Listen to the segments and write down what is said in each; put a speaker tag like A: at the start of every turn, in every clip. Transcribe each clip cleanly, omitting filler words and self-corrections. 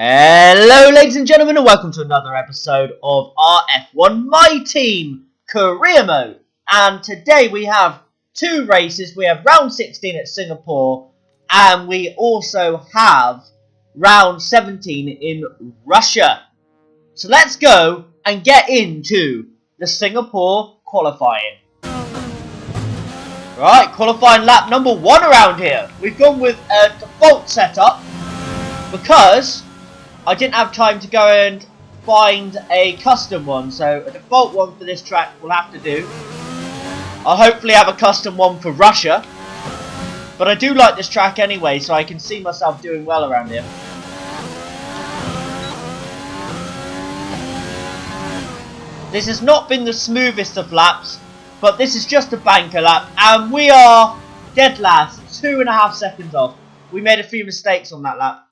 A: Hello ladies and gentlemen and welcome to another episode of our F1 My Team Career Mode. And today we have two races. We have round 16 at Singapore and we also have round 17 in Russia. So let's go and get into the Singapore qualifying. Right, qualifying lap number 1 around here. We've gone with a default setup because I didn't have time to go and find a custom one, so a default one for this track will have to do. I'll hopefully have a custom one for Russia, but I do like this track anyway, so I can see myself doing well around here. This has not been the smoothest of laps, but this is just a banker lap, and we are dead last, 2.5 seconds off. We made a few mistakes on that lap.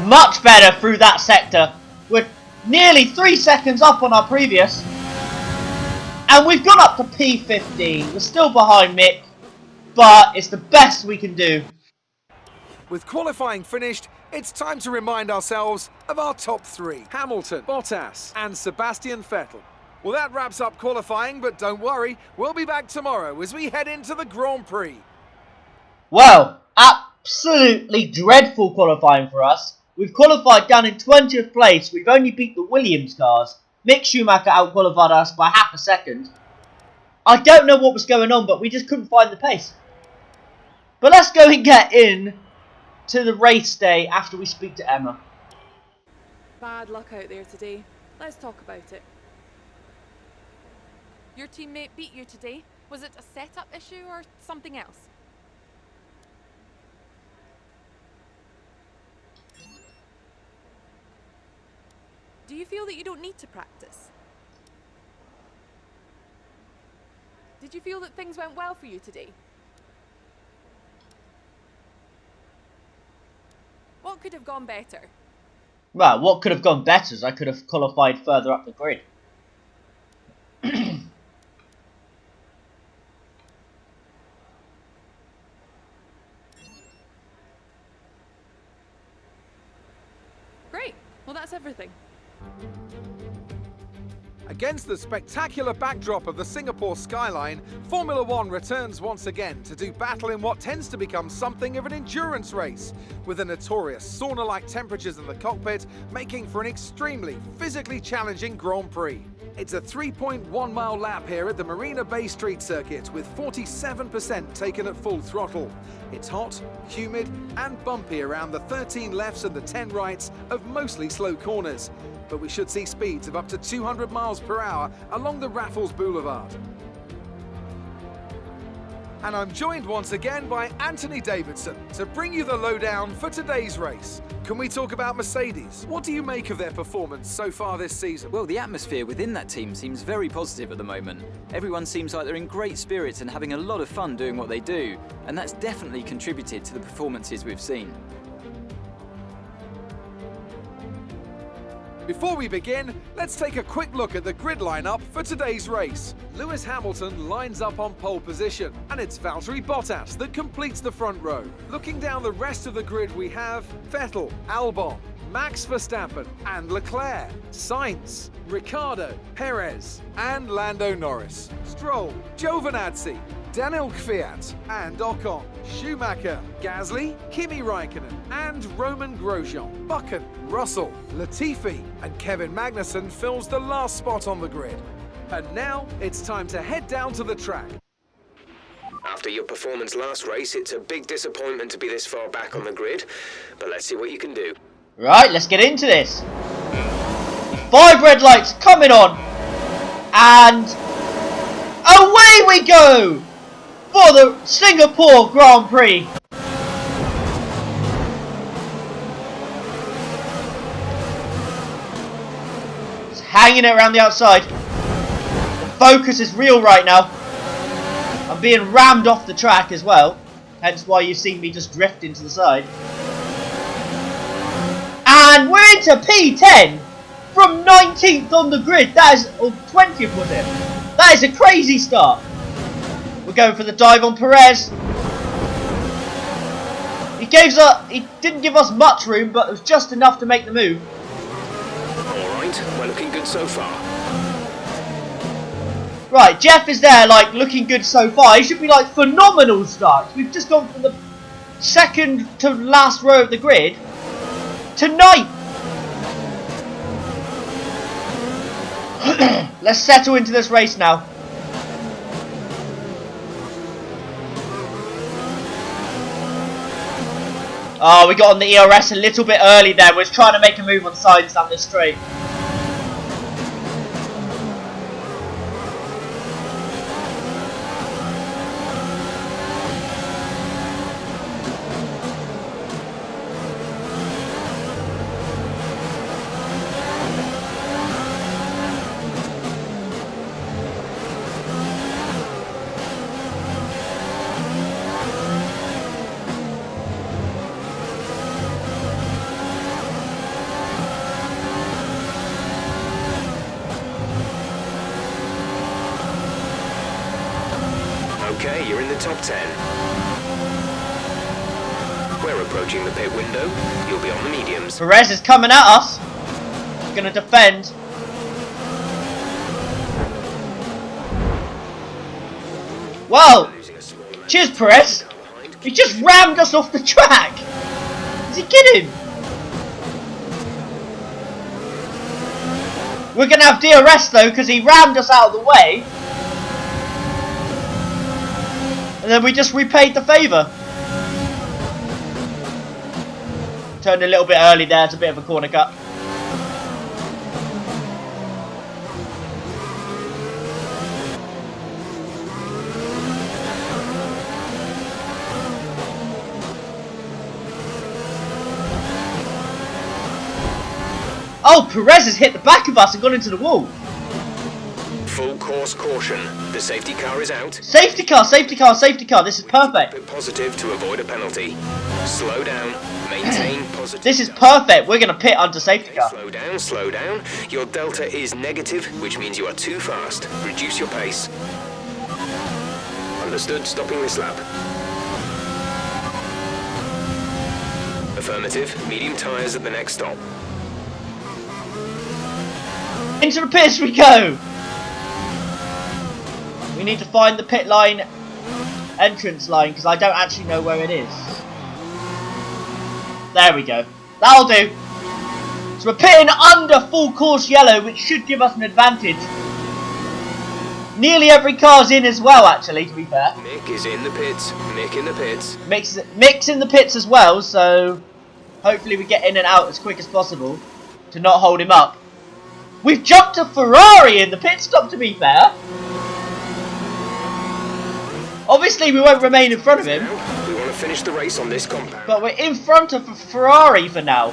A: Much better through that sector. We're nearly 3 seconds up on our previous. And we've gone up to P15. We're still behind Mick, but it's the best we can do.
B: With qualifying finished, it's time to remind ourselves of our top 3. Hamilton, Bottas and Sebastian Vettel. Well, that wraps up qualifying, but don't worry, we'll be back tomorrow as we head into the Grand Prix.
A: Well, absolutely dreadful qualifying for us. We've qualified down in 20th place. We've only beat the Williams cars. Mick Schumacher out-qualified us by half a second. I don't know what was going on, but we just couldn't find the pace. But let's go and get in to the race day after we speak to Emma.
C: Bad luck out there today. Let's talk about it. Your teammate beat you today. Was it a setup issue or something else? Do you feel that you don't need to practice? Did you feel that things went well for you today? What could have gone better?
A: Well, what could have gone better is I could have qualified further up the grid.
C: Great. Well, that's everything.
B: Against the spectacular backdrop of the Singapore skyline, Formula One returns once again to do battle in what tends to become something of an endurance race, with the notorious sauna-like temperatures in the cockpit making for an extremely physically challenging Grand Prix. It's a 3.1 mile lap here at the Marina Bay Street Circuit with 47% taken at full throttle. It's hot, humid and bumpy around the 13 lefts and the 10 rights of mostly slow corners, but we should see speeds of up to 200 miles per hour along the Raffles Boulevard. And I'm joined once again by Anthony Davidson to bring you the lowdown for today's race. Can we talk about Mercedes? What do you make of their performance so far this season?
D: Well, the atmosphere within that team seems very positive at the moment. Everyone seems like they're in great spirits and having a lot of fun doing what they do, and that's definitely contributed to the performances we've seen.
B: Before we begin, let's take a quick look at the grid lineup for today's race. Lewis Hamilton lines up on pole position, and it's Valtteri Bottas that completes the front row. Looking down the rest of the grid, we have Vettel, Albon, Max Verstappen and Leclerc, Sainz, Ricciardo, Perez and Lando Norris, Stroll, Giovinazzi, Daniel Kvyat and Ocon, Schumacher, Gasly, Kimi Raikkonen and Roman Grosjean, Buchan, Russell, Latifi and Kevin Magnussen fills the last spot on the grid. And now it's time to head down to the track.
E: After your performance last race, it's a big disappointment to be this far back on the grid, but let's see what you can do.
A: Right, let's get into this. 5 red lights coming on. And away we go for the Singapore Grand Prix. It's hanging it around the outside. The focus is real right now. I'm being rammed off the track as well. Hence why you've seen me just drift into the side. And we're into P10 from 19 19th on the grid. That is, or 20th was it? That is a crazy start. We're going for the dive on Perez. He didn't give us much room, but it was just enough to make the move.
E: Alright, we're looking good so far.
A: Right, Jeff is there, like, looking good so far. He should be, like, phenomenal starts. We've just gone from the second to last row of the grid to ninth. Let's settle into this race now. Oh, we got on the ERS a little bit early there. We're trying to make a move on sides down this straight.
E: Okay, you're in the top 10. We're approaching the pit window. You'll be on the mediums.
A: Perez is coming at us. He's going to defend. Wow. Cheers, Perez. He just rammed us off the track. Is he kidding? We're going to have DRS though, because he rammed us out of the way. And then we just repaid the favour. Turned a little bit early there, it's a bit of a corner cut. Oh, Perez has hit the back of us and gone into the wall.
E: Full course caution. The safety car is out.
A: Safety car, safety car, safety car. This is perfect.
E: Keep it positive to avoid a penalty. Slow down. Maintain positive.
A: This is perfect. We're going to pit under safety car.
E: Slow down, slow down. Your delta is negative, which means you are too fast. Reduce your pace. Understood. Stopping this lap. Affirmative. Medium tyres at the next stop.
A: Into the pits we go. We need to find the pit line entrance line because I don't actually know where it is. There we go. That'll do. So we're pitting under full course yellow, which should give us an advantage. Nearly every car's in as well, actually, to be fair.
E: Mick is in the pits. Mick in the pits.
A: Mick's in the pits as well, so hopefully we get in and out as quick as possible to not hold him up. We've jumped a Ferrari in the pit stop, to be fair. Obviously, we won't remain in front of him.
E: We want to finish the race on this compound.
A: But we're in front of a Ferrari for now.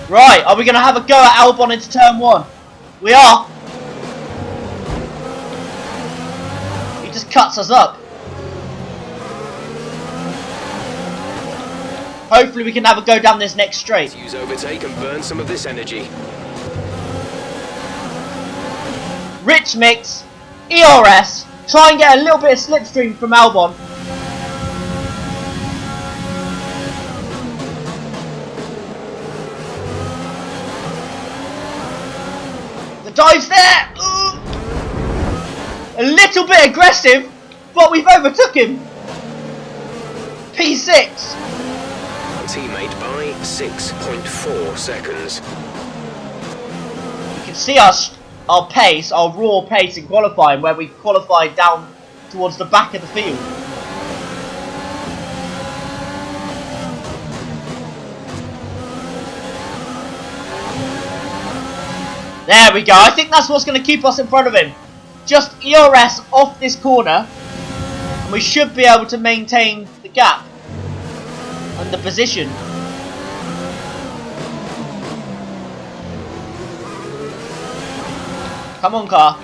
A: Right, are we going to have a go at Albon into turn 1? We are. He just cuts us up. Hopefully we can have a go down this next straight.
E: Use overtake and burn some of this energy.
A: Rich mix, ERS, try and get a little bit of slipstream from Albon. The dive's there! Ooh. A little bit aggressive, but we've overtook him. P6.
E: Teammate by 6.4 seconds.
A: You can see our pace, our raw pace in qualifying, where we qualified down towards the back of the field. There we go. I think that's what's going to keep us in front of him. Just ERS off this corner, and we should be able to maintain the gap and the position. Come on, car.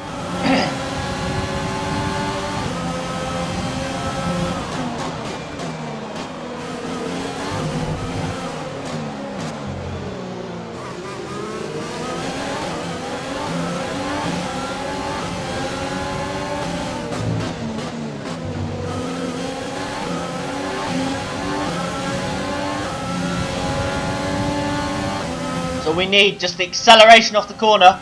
A: So we need just the acceleration off the corner.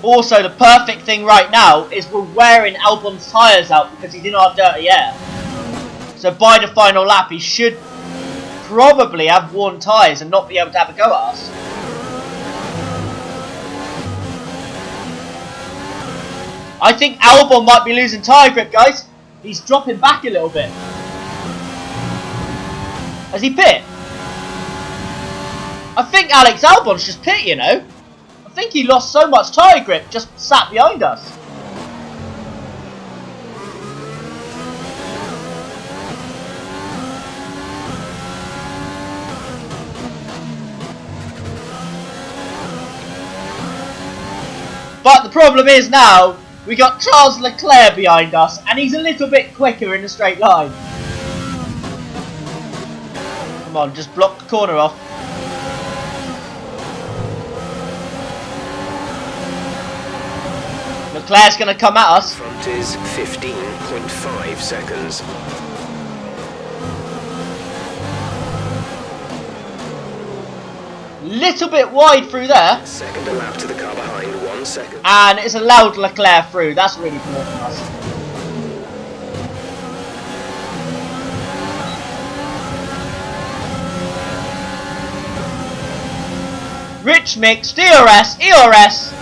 A: Also, the perfect thing right now is we're wearing Albon's tyres out because he's in our dirty air. So by the final lap, he should probably have worn tyres and not be able to have a go at us. I think Albon might be losing tyre grip, guys. He's dropping back a little bit. Has he pit? I think Alex Albon's just pit, you know. I think he lost so much tyre grip just sat behind us. But the problem is now, we got Charles Leclerc behind us, and he's a little bit quicker in a straight line. Come on, just block the corner off. Leclerc's going to come at us.
E: Front is 15.5 seconds.
A: Little bit wide through there.
E: Second a lap to the car behind, 1 second.
A: And it's allowed Leclerc through. That's really cool for us. Rich mix, DRS, ERS.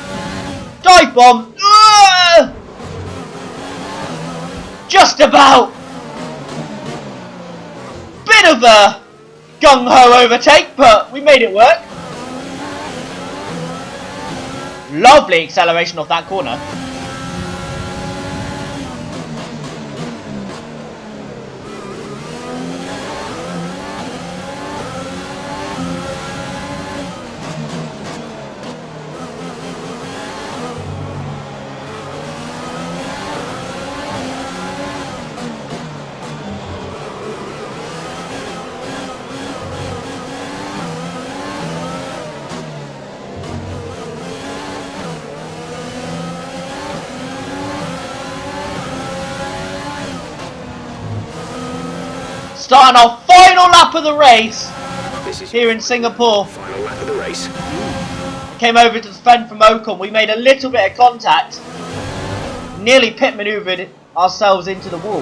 A: Dive bomb. Just about. Bit of a gung-ho overtake, but we made it work. Lovely acceleration off that corner. Starting our final lap of the race here in Singapore.
E: Final lap of the race.
A: Came over to defend from Ocon. We made a little bit of contact. Nearly pit manoeuvred ourselves into the wall.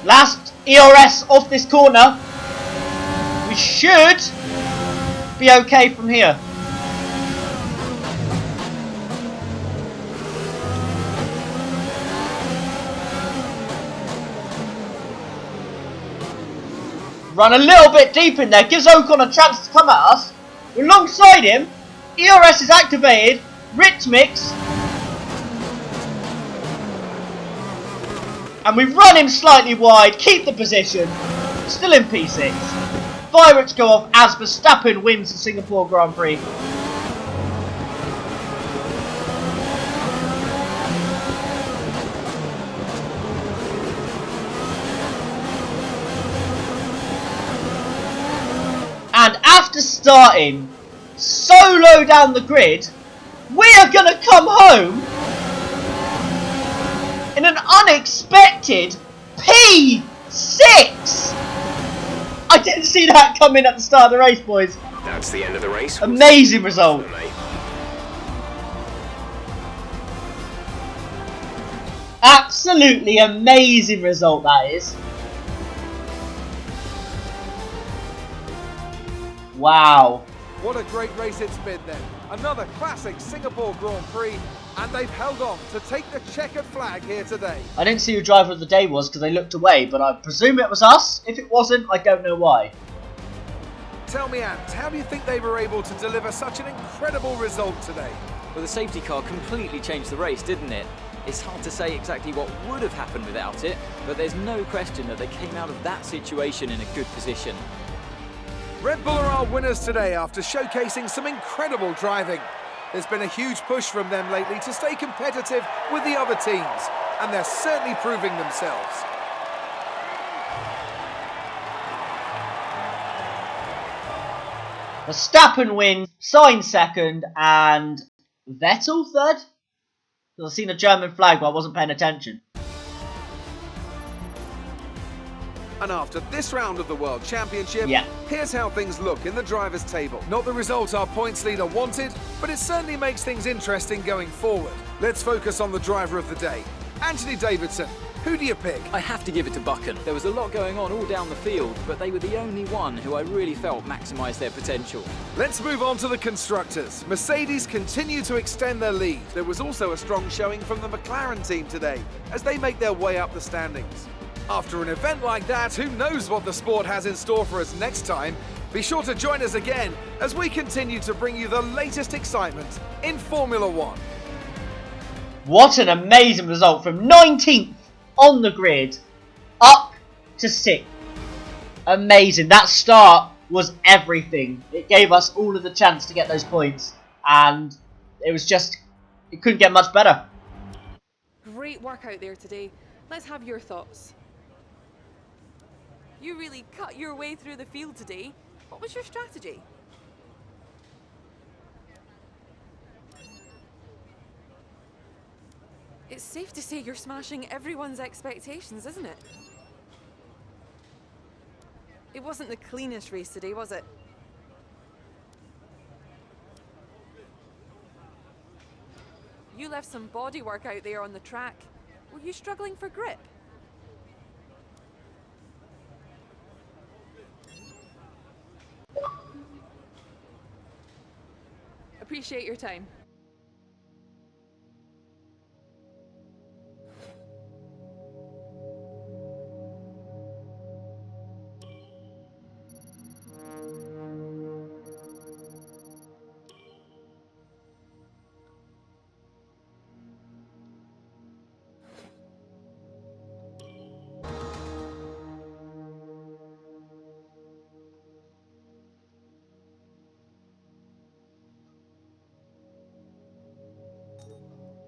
A: Last ERS off this corner. We should be okay from here. Run a little bit deep in there, gives Ocon a chance to come at us. We're alongside him. ERS is activated. Rich mix. And we run him slightly wide, keep the position. Still in P6. Fireworks go off as Verstappen wins the Singapore Grand Prix. And after starting so low down the grid, we are going to come home in an unexpected P6! I didn't see that coming at the start of the race, boys.
E: That's the end of the race.
A: Amazing result. Absolutely amazing result, that is. Wow.
B: What a great race it's been then. Another classic Singapore Grand Prix, and they've held on to take the checkered flag here today.
A: I didn't see who driver of the day was because they looked away, but I presume it was us. If it wasn't, I don't know why.
B: Tell me, Ant, how do you think they were able to deliver such an incredible result today?
D: Well, the safety car completely changed the race, didn't it? It's hard to say exactly what would have happened without it, but there's no question that they came out of that situation in a good position.
B: Red Bull are our winners today after showcasing some incredible driving. There's been a huge push from them lately to stay competitive with the other teams, and they're certainly proving themselves.
A: Verstappen wins, Sainz second, and Vettel third? I've seen a German flag, but I wasn't paying attention.
B: And after this round of the World Championship,
A: Yeah.
B: here's how things look in the drivers' table. Not the result our points leader wanted, but it certainly makes things interesting going forward. Let's focus on the driver of the day. Anthony Davidson, who do you pick?
D: I have to give it to Buchan. There was a lot going on all down the field, but they were the only one who I really felt maximised their potential.
B: Let's move on to the constructors. Mercedes continue to extend their lead. There was also a strong showing from the McLaren team today, as they make their way up the standings. After an event like that, who knows what the sport has in store for us next time? Be sure to join us again as we continue to bring you the latest excitement in Formula One.
A: What an amazing result from 19th on the grid up to 6th. Amazing. That start was everything. It gave us all of the chance to get those points, and it couldn't get much better.
C: Great work out there today. Let's have your thoughts. You really cut your way through the field today. What was your strategy? It's safe to say you're smashing everyone's expectations, isn't it? It wasn't the cleanest race today, was it? You left some bodywork out there on the track. Were you struggling for grip? Appreciate your time.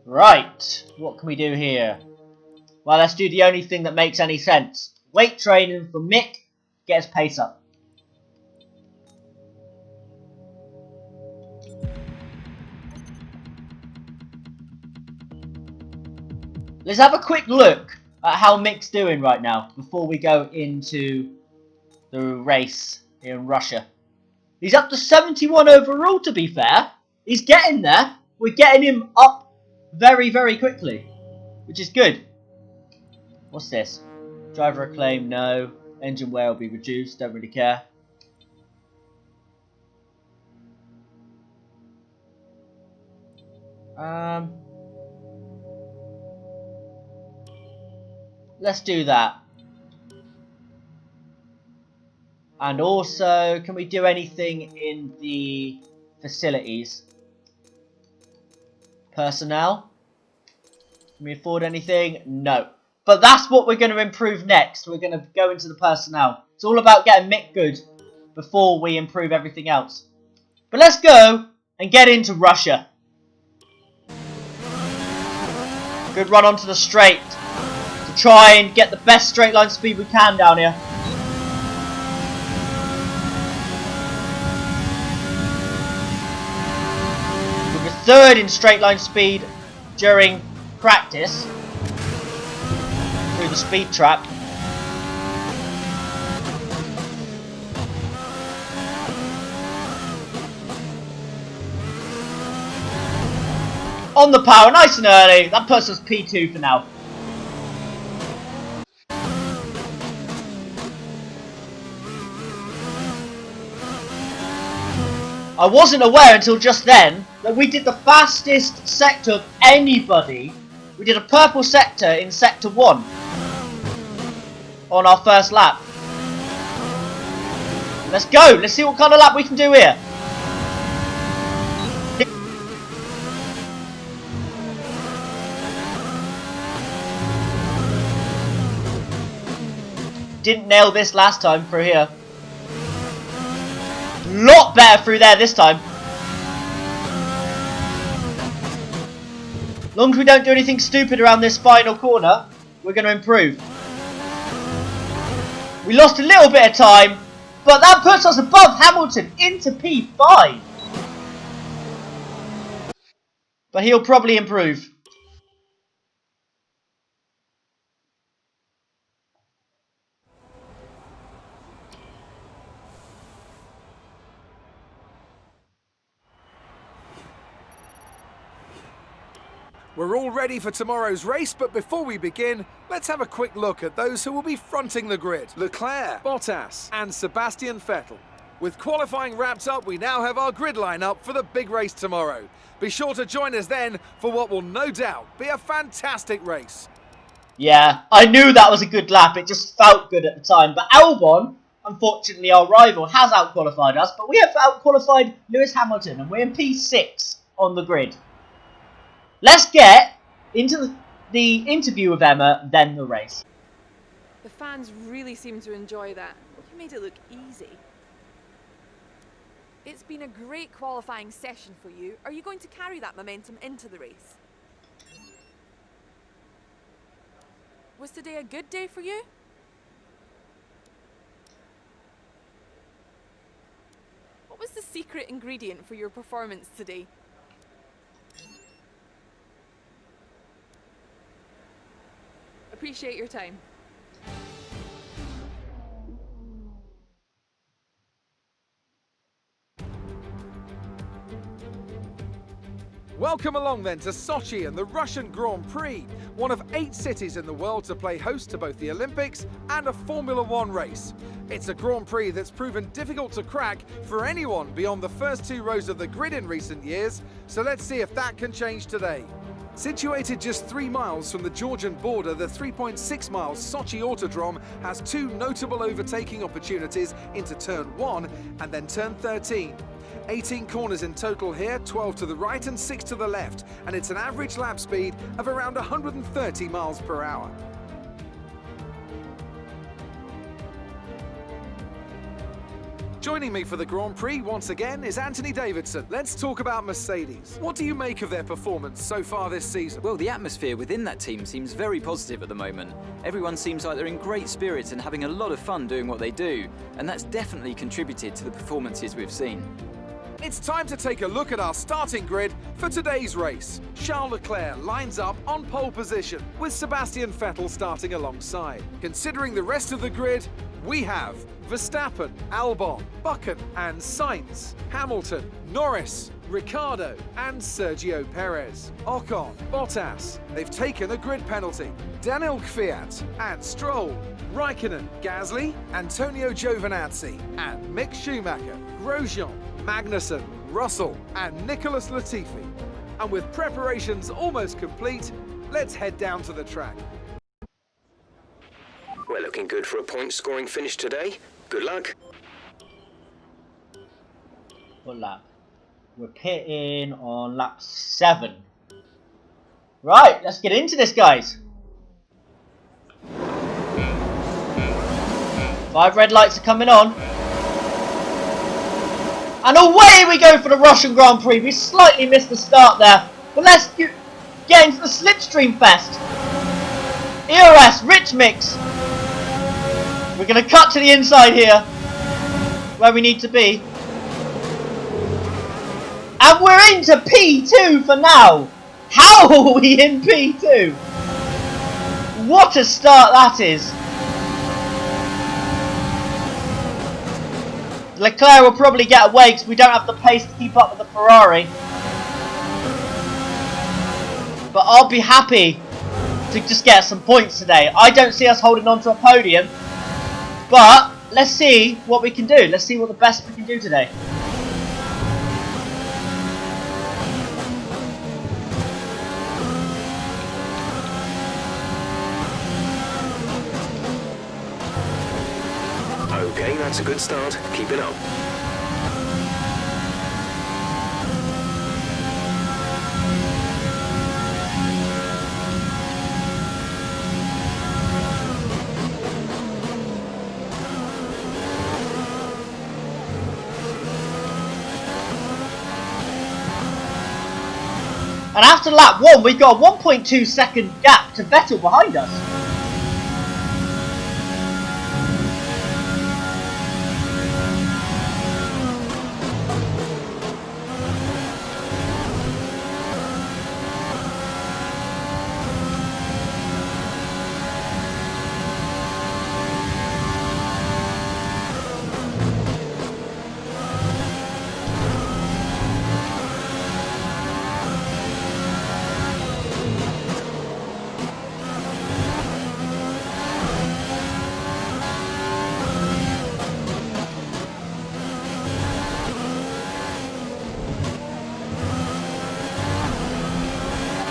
A: Right, what can we do here? Well, let's do the only thing that makes any sense. Weight training for Mick, get his pace up. Let's have a quick look at how Mick's doing right now before we go into the race in Russia. He's up to 71 overall, to be fair. He's getting there. We're getting him up very, very quickly, which is good. What's this? Driver acclaim, no. Engine wear will be reduced, don't really care. Let's do that. And also, can we do anything in the facilities? Personnel? Can we afford anything? No. But that's what we're going to improve next. We're going to go into the personnel. It's all about getting Mick good before we improve everything else. But let's go and get into Russia. Good run onto the straight to try and get the best straight line speed we can down here. We were third in straight line speed during practice through the speed trap. On the power, nice and early. That puts us P2 for now. I wasn't aware until just then that we did the fastest sector of anybody. We did a purple sector in sector 1 on our first lap. Let's go. Let's see what kind of lap we can do here. Didn't nail this last time through here. Lot better through there this time. As long as we don't do anything stupid around this final corner, we're going to improve. We lost a little bit of time, but that puts us above Hamilton into P5. But he'll probably improve.
B: We're all ready for tomorrow's race, but before we begin, let's have a quick look at those who will be fronting the grid. Leclerc, Bottas and Sebastian Vettel. With qualifying wrapped up, we now have our grid lineup for the big race tomorrow. Be sure to join us then for what will no doubt be a fantastic race.
A: Yeah, I knew that was a good lap. It just felt good at the time. But Albon, unfortunately our rival, has outqualified us. But we have outqualified Lewis Hamilton and we're in P6 on the grid. Let's get into the interview with Emma, then the race.
C: The fans really seem to enjoy that. You made it look easy. It's been a great qualifying session for you. Are you going to carry that momentum into the race? Was today a good day for you? What was the secret ingredient for your performance today? Appreciate your time.
B: Welcome along then to Sochi and the Russian Grand Prix, one of 8 cities in the world to play host to both the Olympics and a Formula One race. It's a Grand Prix that's proven difficult to crack for anyone beyond the first 2 rows of the grid in recent years, so let's see if that can change today. Situated just 3 miles from the Georgian border, the 3.6 miles Sochi Autodrome has 2 notable overtaking opportunities into turn 1 and then turn 13. 18 corners in total here, 12 to the right and 6 to the left, and it's an average lap speed of around 130 miles per hour. Joining me for the Grand Prix once again is Anthony Davidson. Let's talk about Mercedes. What do you make of their performance so far this season?
D: Well, the atmosphere within that team seems very positive at the moment. Everyone seems like they're in great spirits and having a lot of fun doing what they do, and that's definitely contributed to the performances we've seen.
B: It's time to take a look at our starting grid for today's race. Charles Leclerc lines up on pole position, with Sebastian Vettel starting alongside. Considering the rest of the grid, we have Verstappen, Albon, Buchan and Sainz, Hamilton, Norris, Ricciardo and Sergio Perez, Ocon, Bottas. They've taken a grid penalty. Daniel Kvyat and Stroll, Raikkonen, Gasly, Antonio Giovinazzi and Mick Schumacher, Grosjean, Magnussen, Russell and Nicholas Latifi. And with preparations almost complete, let's head down to the track.
E: We're looking good for a point-scoring finish today. Good luck.
A: What lap? We're pitting on lap 7. Right, let's get into this, guys. 5 red lights are coming on. And away we go for the Russian Grand Prix. We slightly missed the start there. But let's get into the slipstream fest. ERS, Rich Mix. We're going to cut to the inside here, where we need to be. And we're into P2 for now. How are we in P2? What a start that is. Leclerc will probably get away because we don't have the pace to keep up with the Ferrari. But I'll be happy to just get some points today. I don't see us holding on to a podium. But let's see what we can do. Let's see what the best we can do today.
E: Okay, that's a good start. Keep it up.
A: And after lap 1, we've got a 1.2 second gap to Vettel behind us.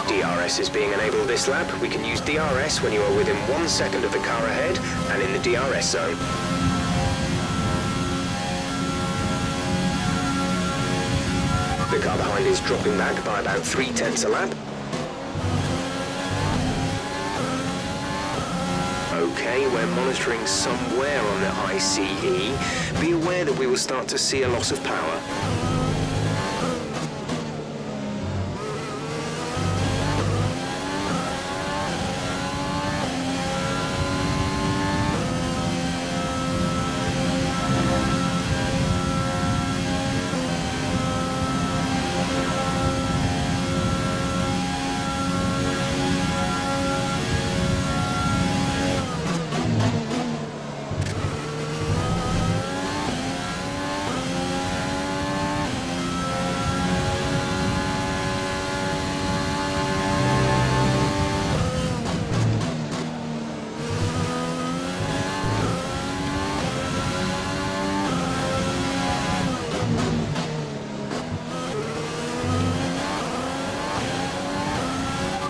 E: DRS is being enabled this lap. We can use DRS when you are within 1 second of the car ahead and in the DRS zone. The car behind is dropping back by about 0.3 a lap. Okay, we're monitoring somewhere on the ICE. Be aware that we will start to see a loss of power.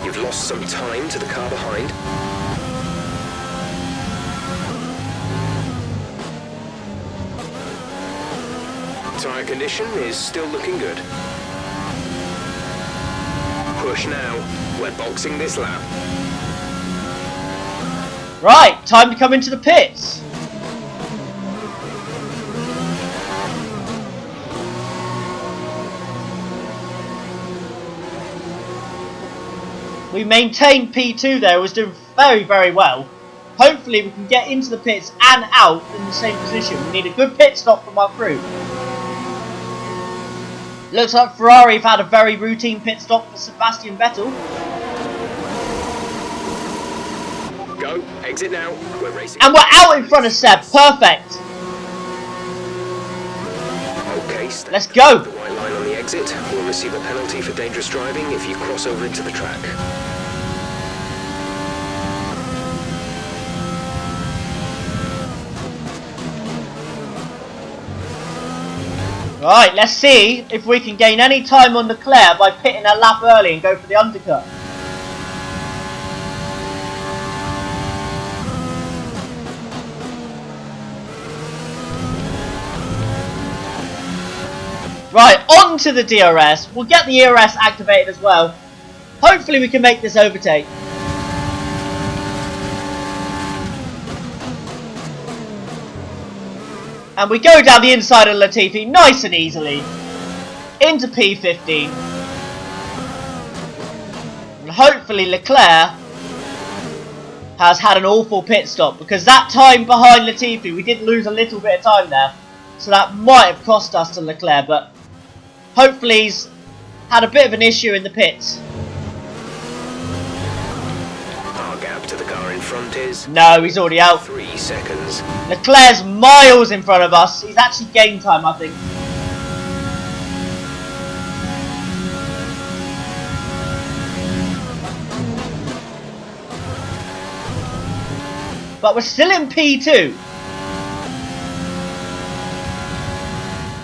E: You've lost some time to the car behind. Tyre condition is still looking good. Push now. We're boxing this lap.
A: Right, time to come into the pits. We maintained P2 there, was doing very, very well. Hopefully we can get into the pits and out in the same position. We need a good pit stop from our crew. Looks like Ferrari have had a very routine pit stop for Sebastian Vettel.
E: Go, exit now. We're racing.
A: And we're out in front of Seb, perfect.
E: Okay,
A: Let's go.
E: The white line on the exit will receive a penalty for dangerous driving if you cross over into the track.
A: Right, let's see if we can gain any time on Leclerc by pitting a lap early and go for the undercut. Right, on to the DRS. We'll get the ERS activated as well. Hopefully we can make this overtake. And we go down the inside of Latifi nice and easily. Into P15. And hopefully Leclerc has had an awful pit stop, because that time behind Latifi, we did lose a little bit of time there. So that might have cost us to Leclerc, but hopefully he's had a bit of an issue in the pits.
E: Our gap to the car in front is...
A: No, he's already out.
E: 3 seconds.
A: Leclerc's miles in front of us. He's actually gained time, I think. But we're still in P2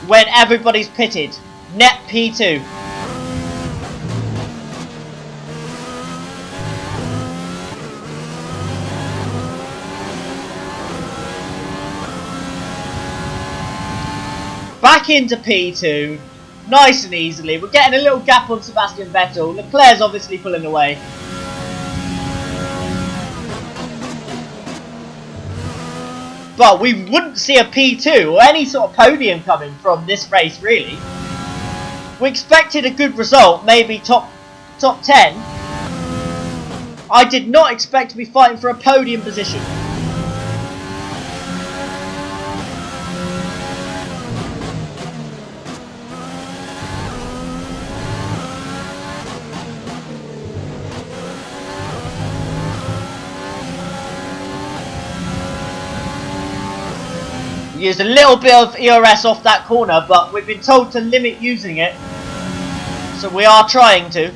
A: when everybody's pitted. Net P2. Back into P2. Nice and easily. We're getting a little gap on Sebastian Vettel. Leclerc's obviously pulling away. But we wouldn't see a P2 or any sort of podium coming from this race, really. We expected a good result, maybe top top 10, I did not expect to be fighting for a podium position. We used a little bit of ERS off that corner, but we've been told to limit using it, so we are trying to.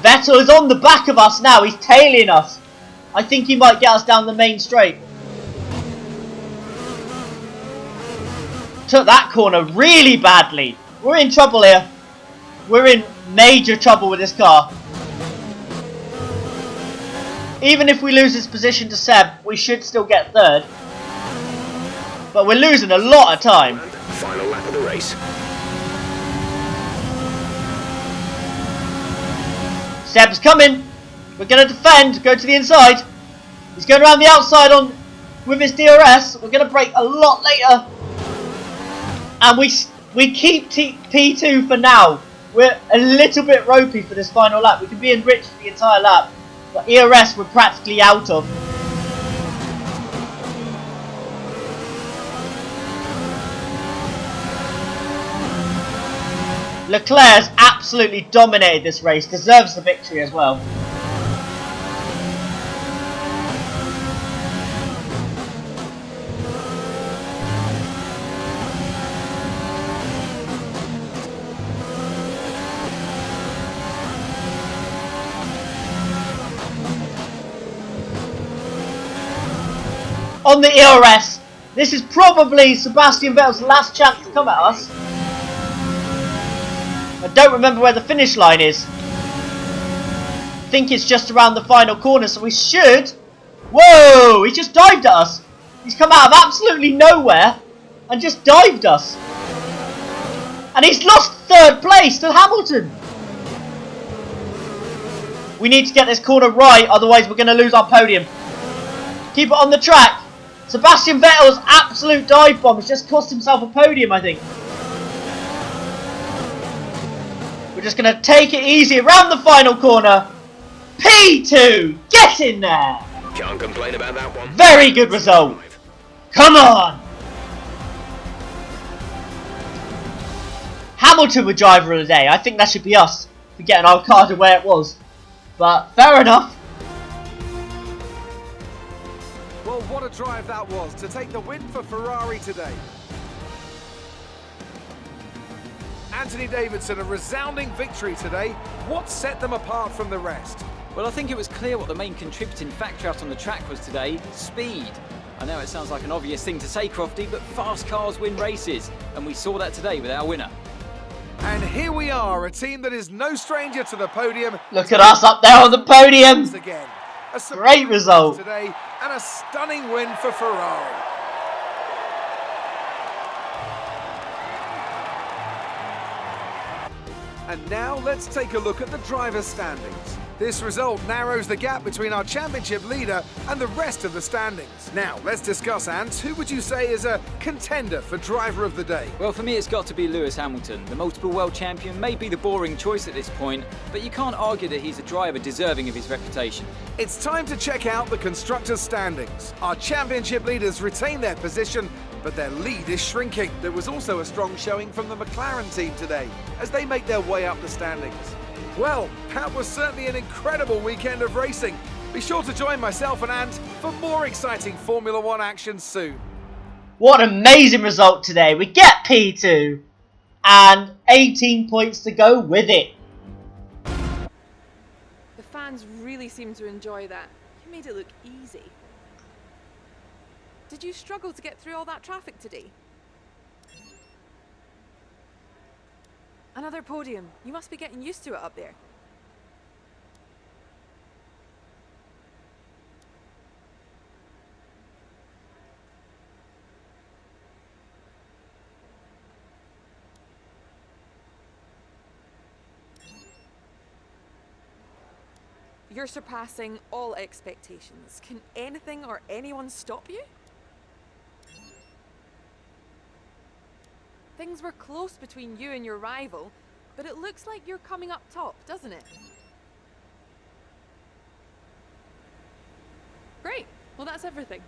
A: Vettel is on the back of us now, he's tailing us. I think he might get us down the main straight. Took that corner really badly. We're in trouble here. We're in major trouble with this car. Even if we lose this position to Seb, we should still get third. But we're losing a lot of time.
E: Final lap of the race.
A: Seb's coming. We're going to defend. Go to the inside. He's going around the outside on with his DRS. We're going to brake a lot later. And we keep P2 for now. We're a little bit ropey for this final lap. We can be enriched for the entire lap. But ERS we're practically out of. Leclerc's absolutely dominated this race, deserves the victory as well. On the ERS, this is probably Sebastian Vettel's last chance to come at us. I don't remember where the finish line is. I think it's just around the final corner, so we should... Whoa! He just dived at us. He's come out of absolutely nowhere and just dived us. And he's lost third place to Hamilton. We need to get this corner right, otherwise we're going to lose our podium. Keep it on the track. Sebastian Vettel's absolute dive bomb has just cost himself a podium, I think. We're just going to take it easy around the final corner. P2! Get in there!
E: Can't complain about that one.
A: Very good result. Come on! Hamilton were driver of the day. I think that should be us for getting our car to where it was. But fair enough.
B: Well, what a drive that was to take the win for Ferrari today. Anthony Davidson, a resounding victory today. What set them apart from the rest?
D: Well, I think it was clear what the main contributing factor out on the track was today: speed. I know it sounds like an obvious thing to say, Crofty, but fast cars win races, and we saw that today with our winner.
B: And here we are, a team that is no stranger to the podium.
A: Look at us up there on the podium.
B: Once again, a
A: Great result
B: today, and a stunning win for Ferrari. And now let's take a look at the driver's standings. This result narrows the gap between our championship leader and the rest of the standings. Now, let's discuss, Ant. Who would you say is a contender for driver of the day?
D: Well, for me, it's got to be Lewis Hamilton. The multiple world champion may be the boring choice at this point, but you can't argue that he's a driver deserving of his reputation.
B: It's time to check out the constructors' standings. Our championship leaders retain their position, but their lead is shrinking. There was also a strong showing from the McLaren team today, as they make their way up the standings. Well, that was certainly an incredible weekend of racing. Be sure to join myself and Ant for more exciting Formula One action soon.
A: What an amazing result today. We get P2 and 18 points to go with it.
C: The fans really seem to enjoy that. You made it look easy. Did you struggle to get through all that traffic today? Another podium. You must be getting used to it up there. You're surpassing all expectations. Can anything or anyone stop you? Things were close between you and your rival, but it looks like you're coming up top, doesn't it? Great. Well, that's everything.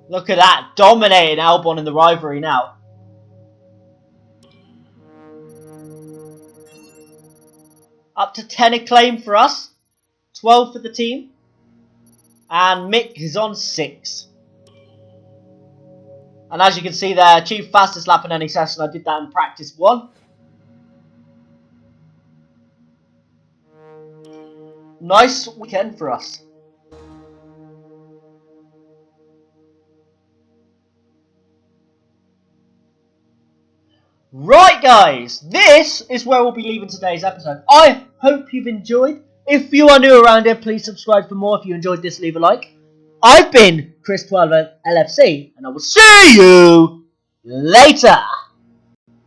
A: Look at that, dominating Albon in the rivalry now. Up to 10 acclaim for us, 12 for the team, and Mick is on 6. And as you can see there, achieved fastest lap in any session. I did that in practice 1. Nice weekend for us. Right guys, this is where we'll be leaving today's episode. I hope you've enjoyed. If you are new around here, please subscribe for more. If you enjoyed this, leave a like. I've been Chris12LFC, and I will see you later.